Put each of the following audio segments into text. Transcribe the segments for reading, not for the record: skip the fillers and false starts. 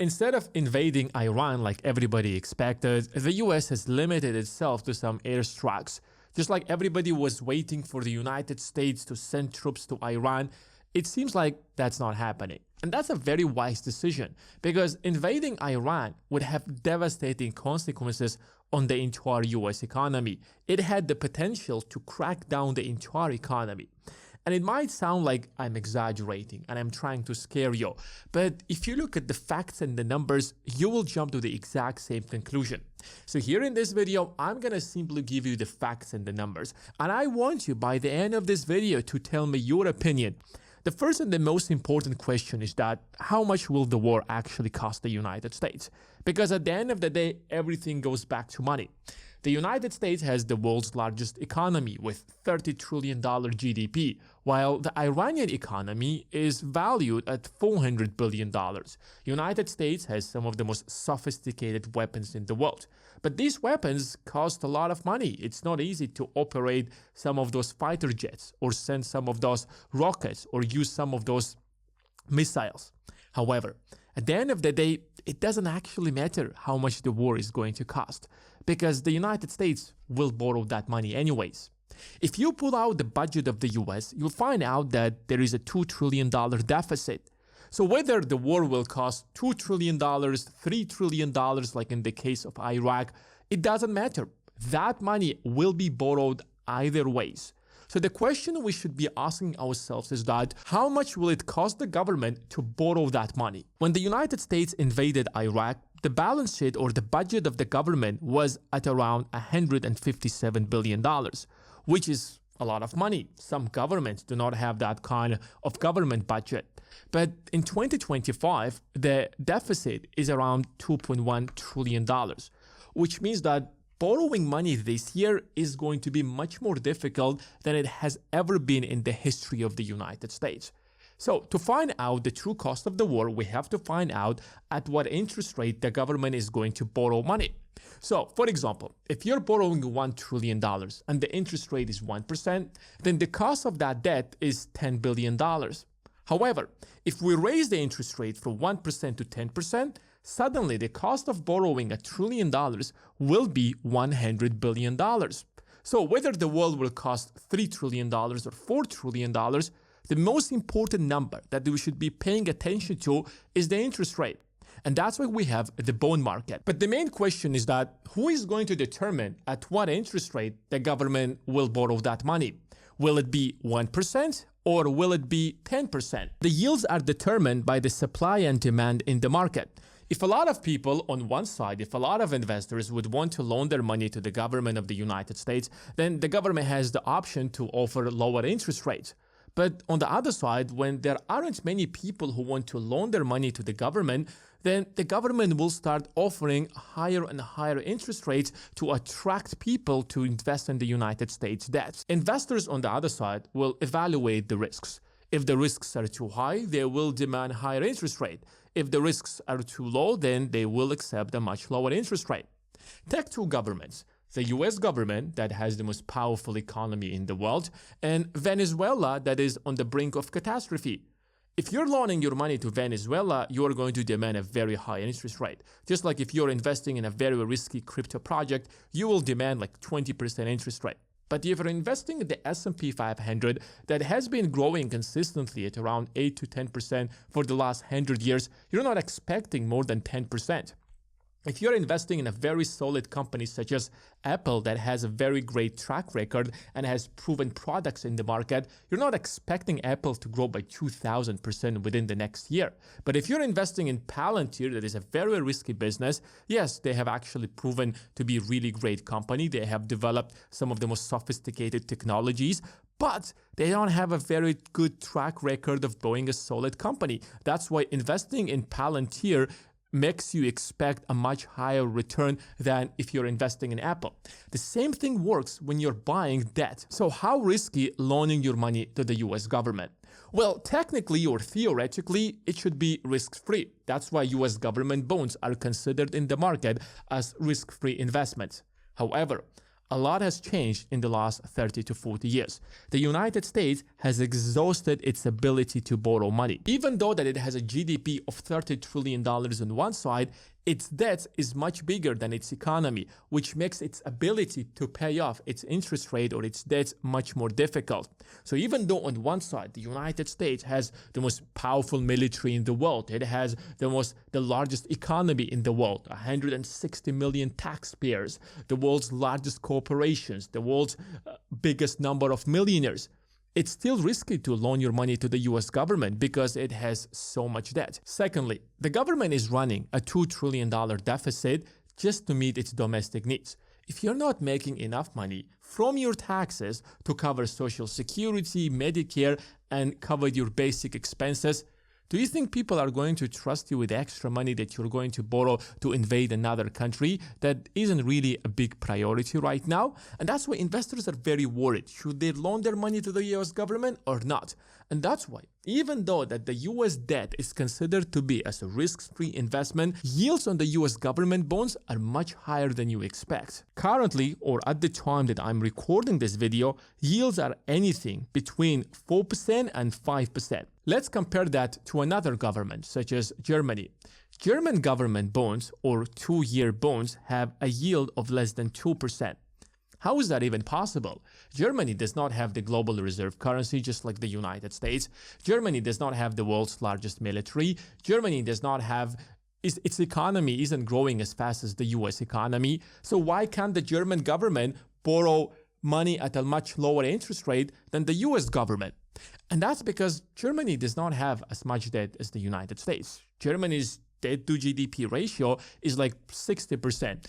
Instead of invading Iran like everybody expected, the US has limited itself to some airstrikes. Just like everybody was waiting for the United States to send troops to Iran, it seems like that's not happening. And that's a very wise decision, because invading Iran would have devastating consequences on the entire US economy. It had the potential to crack down the entire economy. And it might sound like I'm exaggerating and I'm trying to scare you, but if you look at the facts and the numbers, you will jump to the exact same conclusion. So here in this video, I'm gonna simply give you the facts and the numbers, and I want you by the end of this video to tell me your opinion. The first and the most important question is that how much will the war actually cost the United States? Because at the end of the day, everything goes back to money. The United States has the world's largest economy with $30 trillion GDP, while the Iranian economy is valued at $400 billion. United States has some of the most sophisticated weapons in the world. But these weapons cost a lot of money. It's not easy to operate some of those fighter jets or send some of those rockets or use some of those missiles. However, at the end of the day, it doesn't actually matter how much the war is going to cost, because the United States will borrow that money anyways. If you pull out the budget of the US, you'll find out that there is a $2 trillion deficit. So whether the war will cost $2 trillion, $3 trillion, like in the case of Iraq, it doesn't matter. That money will be borrowed either ways. So the question we should be asking ourselves is that how much will it cost the government to borrow that money? When the United States invaded Iraq, the balance sheet or the budget of the government was at around $157 billion, which is a lot of money. Some governments do not have that kind of government budget. But in 2025, the deficit is around $2.1 trillion, which means that borrowing money this year is going to be much more difficult than it has ever been in the history of the United States. So to find out the true cost of the war, we have to find out at what interest rate the government is going to borrow money. So, for example, if you're borrowing $1 trillion and the interest rate is 1%, then the cost of that debt is $10 billion. However, if we raise the interest rate from 1% to 10%, suddenly the cost of borrowing $1 trillion will be $100 billion. So whether the world will cost $3 trillion or $4 trillion, the most important number that we should be paying attention to is the interest rate. And that's why we have the bond market. But the main question is that who is going to determine at what interest rate the government will borrow that money? Will it be 1% or will it be 10%? The yields are determined by the supply and demand in the market. If a lot of people on one side, if a lot of investors would want to loan their money to the government of the United States, then the government has the option to offer lower interest rates. But on the other side, when there aren't many people who want to loan their money to the government, then the government will start offering higher and higher interest rates to attract people to invest in the United States debt. Investors on the other side will evaluate the risks. If the risks are too high, they will demand higher interest rate. If the risks are too low, then they will accept a much lower interest rate. Take two governments. The US government, that has the most powerful economy in the world, and Venezuela, that is on the brink of catastrophe. If you're loaning your money to Venezuela, you're going to demand a very high interest rate. Just like if you're investing in a very risky crypto project, you will demand like 20% interest rate. But if you're investing in the S&P 500 that has been growing consistently at around 8 to 10% for the last 100 years, you're not expecting more than 10%. If you're investing in a very solid company such as Apple that has a very great track record and has proven products in the market, you're not expecting Apple to grow by 2,000% within the next year. But if you're investing in Palantir, that is a very risky business, yes, they have actually proven to be a really great company. They have developed some of the most sophisticated technologies, but they don't have a very good track record of growing a solid company. That's why investing in Palantir makes you expect a much higher return than if you're investing in Apple. The same thing works when you're buying debt. So how risky loaning your money to the US government? Well, technically or theoretically, it should be risk-free. That's why US government bonds are considered in the market as risk-free investments. However, A lot has changed in the last 30 to 40 years. The United States has exhausted its ability to borrow money. Even though that it has a GDP of $30 trillion on one side, its debt is much bigger than its economy, which makes its ability to pay off its interest rate or its debt much more difficult. So even though on one side, the United States has the most powerful military in the world, it has the largest economy in the world, 160 million taxpayers, the world's largest corporations, the world's biggest number of millionaires, it's still risky to loan your money to the US government because it has so much debt. Secondly, the government is running a $2 trillion deficit just to meet its domestic needs. If you're not making enough money from your taxes to cover Social Security, Medicare, and cover your basic expenses, do you think people are going to trust you with extra money that you're going to borrow to invade another country that isn't really a big priority right now? And that's why investors are very worried. Should they loan their money to the US government or not? And that's why, even though that the US debt is considered to be as a risk-free investment, yields on the US government bonds are much higher than you expect. Currently, or at the time that I'm recording this video, yields are anything between 4% and 5%. Let's compare that to another government, such as Germany. German government bonds, or 2-year bonds, have a yield of less than 2%. How is that even possible? Germany does not have the global reserve currency, just like the United States. Germany does not have the world's largest military. Germany does not have its economy isn't growing as fast as the US economy. So why can't the German government borrow money at a much lower interest rate than the US government? And that's because Germany does not have as much debt as the United States. Germany's debt to GDP ratio is like 60%.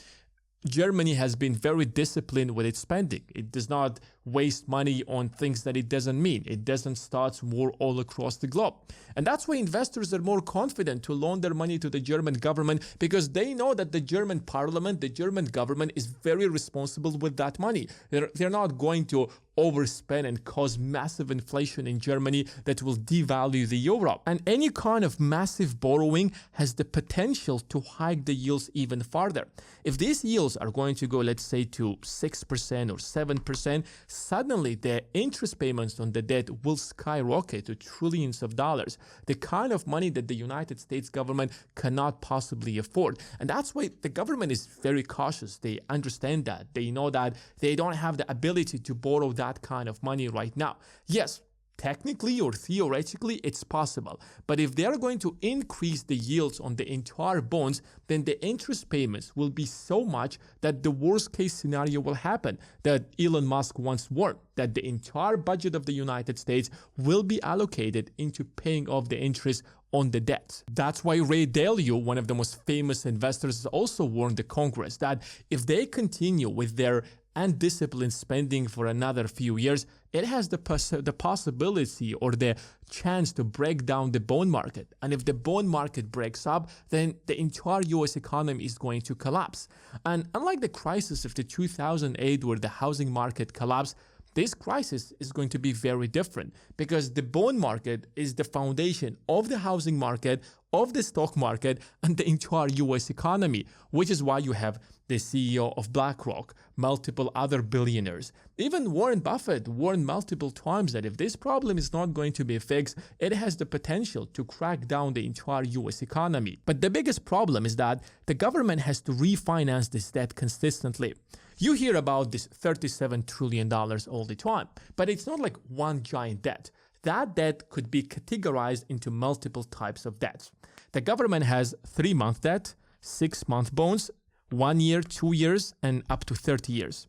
Germany has been very disciplined with its spending. It does not waste money on things that it doesn't mean. It doesn't start war all across the globe. And that's why investors are more confident to loan their money to the German government, because they know that the German parliament, the German government is very responsible with that money. They're not going to overspend and cause massive inflation in Germany that will devalue the euro. And any kind of massive borrowing has the potential to hike the yields even farther. If these yields are going to go, let's say, to 6% or 7%, suddenly the interest payments on the debt will skyrocket to trillions of dollars, the kind of money that the United States government cannot possibly afford. And that's why the government is very cautious. They understand that. They know that they don't have the ability to borrow that kind of money right now. Yes, technically or theoretically, it's possible. But if they are going to increase the yields on the entire bonds, then the interest payments will be so much that the worst case scenario will happen that Elon Musk once warned, that the entire budget of the United States will be allocated into paying off the interest on the debt. That's why Ray Dalio, one of the most famous investors, also warned the Congress that if they continue with their undisciplined spending for another few years, it has the possibility or the chance to break down the bond market. And if the bond market breaks up, then the entire US economy is going to collapse. And unlike the crisis of the 2008 where the housing market collapsed, this crisis is going to be very different, because the bond market is the foundation of the housing market, of the stock market, and the entire US economy, which is why you have the CEO of BlackRock, multiple other billionaires. Even Warren Buffett warned multiple times that if this problem is not going to be fixed, it has the potential to crack down the entire US economy. But the biggest problem is that the government has to refinance this debt consistently. You hear about this $37 trillion all the time, but it's not like one giant debt. That debt could be categorized into multiple types of debts. The government has 3-month debt, 6-month bonds, 1 year, 2 years, and up to 30 years.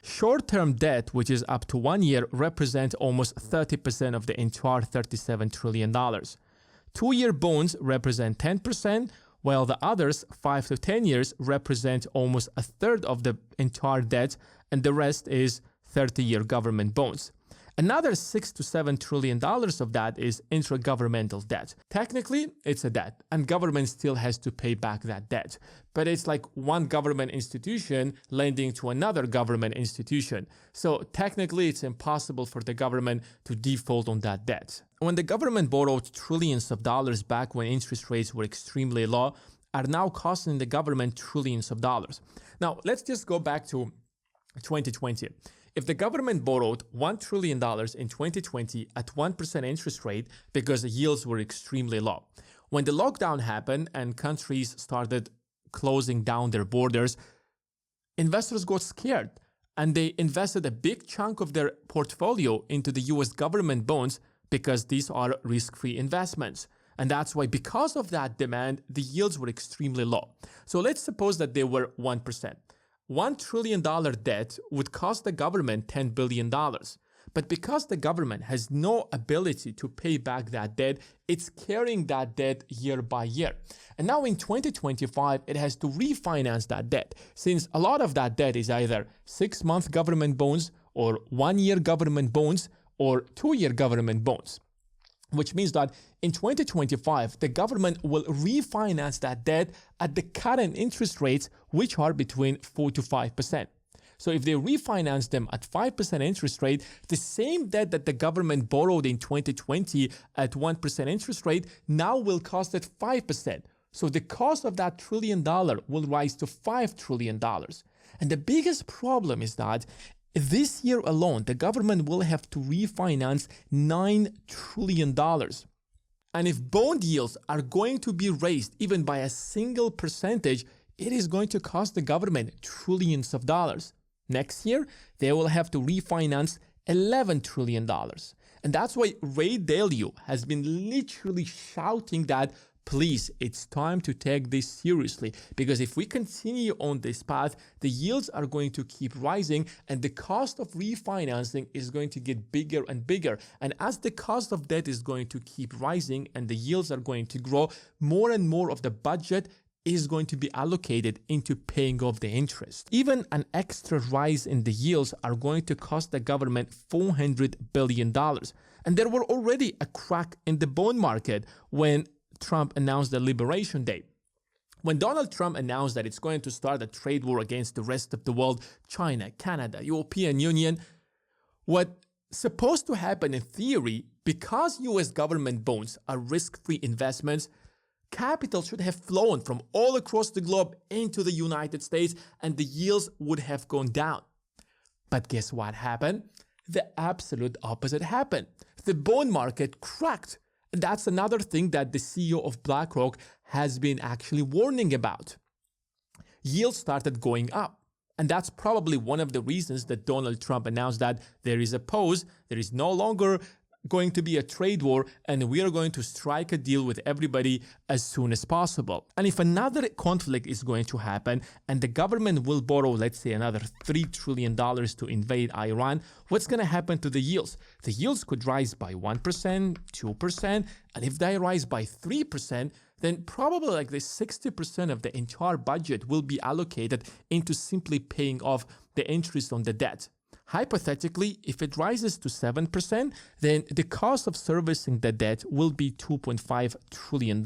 Short-term debt, which is up to 1 year, represents almost 30% of the entire $37 trillion. 2-year bonds represent 10%, while the others, 5 to 10 years, represent almost a third of the entire debt, and the rest is 30-year government bonds. Another $6 to $7 trillion of that is intragovernmental debt. Technically, it's a debt, and government still has to pay back that debt. But it's like one government institution lending to another government institution. So technically, it's impossible for the government to default on that debt. When the government borrowed trillions of dollars back when interest rates were extremely low, are now costing the government trillions of dollars. Now, let's just go back to 2020. If the government borrowed $1 trillion in 2020 at 1% interest rate because the yields were extremely low, when the lockdown happened and countries started closing down their borders, investors got scared and they invested a big chunk of their portfolio into the US government bonds because these are risk-free investments. And that's why, because of that demand, the yields were extremely low. So let's suppose that they were 1%. $1 trillion debt would cost the government $10 billion. But because the government has no ability to pay back that debt, it's carrying that debt year by year. And now in 2025, it has to refinance that debt, since a lot of that debt is either 6-month government bonds or 1-year government bonds or 2-year government bonds. Which means that in 2025, the government will refinance that debt at the current interest rates, which are between 4 to 5%. So if they refinance them at 5% interest rate, the same debt that the government borrowed in 2020 at 1% interest rate now will cost it 5%. So the cost of that $1 trillion will rise to $5 trillion. And the biggest problem is that this year alone, the government will have to refinance $9 trillion. And if bond yields are going to be raised even by a single percentage, it is going to cost the government trillions of dollars. Next year, they will have to refinance $11 trillion. And that's why Ray Dalio has been literally shouting that, please, it's time to take this seriously, because if we continue on this path, the yields are going to keep rising and the cost of refinancing is going to get bigger and bigger. And as the cost of debt is going to keep rising and the yields are going to grow, more and more of the budget is going to be allocated into paying off the interest. Even an extra rise in the yields are going to cost the government $400 billion. And there were already a crack in the bond market when Trump announced the Liberation Day. When Donald Trump announced that it's going to start a trade war against the rest of the world, China, Canada, European Union, what's supposed to happen in theory, because US government bonds are risk-free investments, capital should have flown from all across the globe into the United States and the yields would have gone down. But guess what happened? The absolute opposite happened. The bond market cracked. That's another thing that the CEO of BlackRock has been actually warning about. Yields started going up. And that's probably one of the reasons that Donald Trump announced that there is a pause, there is no longer going to be a trade war, and we are going to strike a deal with everybody as soon as possible. And if another conflict is going to happen and the government will borrow, let's say, another $3 trillion to invade Iran, what's going to happen to the yields? The yields could rise by 1%, 2%, and if they rise by 3%, then probably like the 60% of the entire budget will be allocated into simply paying off the interest on the debt. Hypothetically, if it rises to 7%, then the cost of servicing the debt will be $2.5 trillion.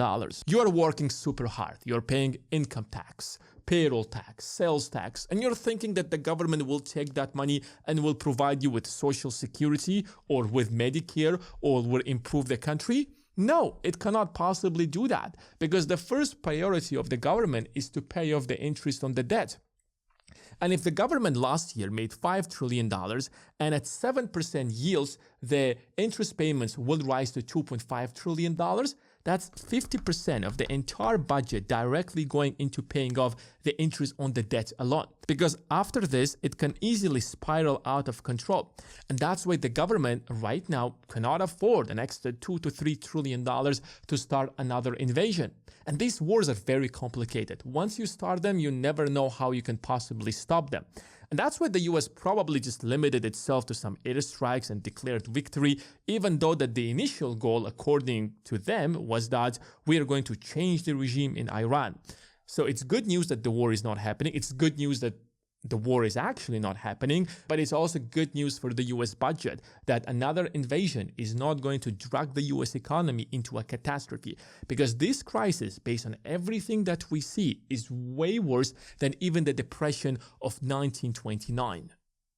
You are working super hard. You're paying income tax, payroll tax, sales tax, and you're thinking that the government will take that money and will provide you with Social Security or with Medicare or will improve the country. No, it cannot possibly do that, because the first priority of the government is to pay off the interest on the debt. And if the government last year made $5 trillion and at 7% yields, the interest payments will rise to $2.5 trillion, that's 50% of the entire budget directly going into paying off the interest on the debt alone. Because after this, it can easily spiral out of control. And that's why the government right now cannot afford an extra $2 to $3 trillion to start another invasion. And these wars are very complicated. Once you start them, you never know how you can possibly stop them. And that's why the US probably just limited itself to some airstrikes and declared victory, even though that the initial goal, according to them, was that we are going to change the regime in Iran. So it's good news that the war is not happening. It's good news that the war is actually not happening, but it's also good news for the US budget that another invasion is not going to drag the US economy into a catastrophe, because this crisis, based on everything that we see, is way worse than even the Depression of 1929.